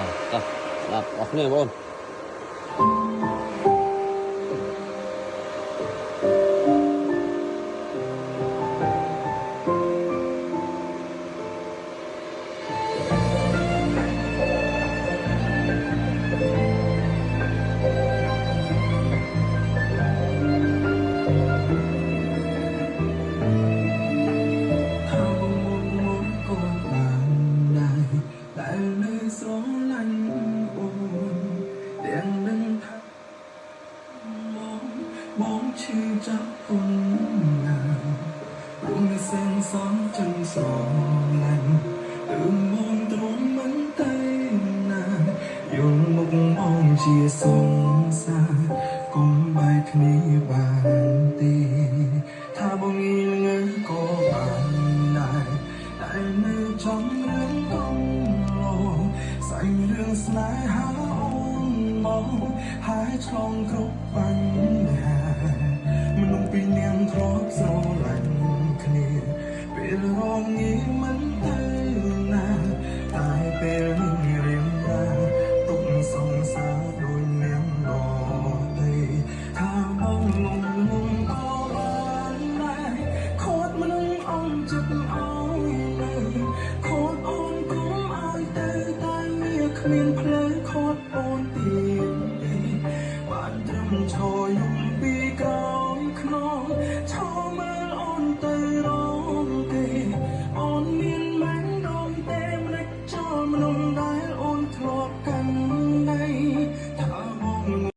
តស្ដាប់អស់គ្នាបងបងឈឺចាប់គុណណារួមនៅសែនសងចឹងស្រឡាញ់ទើបមកទ្រង់មិនតែណាយល់មុខមកជាសង្សារកុំបែកគ្នាបានទេថាបងងីងើក៏បានដែរតែនៅចំរឿងកំឡងសាច់រឿងស្នេហាអូនមកហើយឆ្លងគ្រប់បញ្ហាមនុស្សពីរនាក់ធ្លាប់ស្រឡាញ់គ្នាពេលរងងារមិនទៅណាតែពេលនេះរៀងណាទុកសង្សារដូចនាងដតីថាបងងងក៏បានដែរខូចមិនអងចិត្តអោយនៅខូចអូនគុំឲ្យទៅតែវាគ្មានផ្លូវ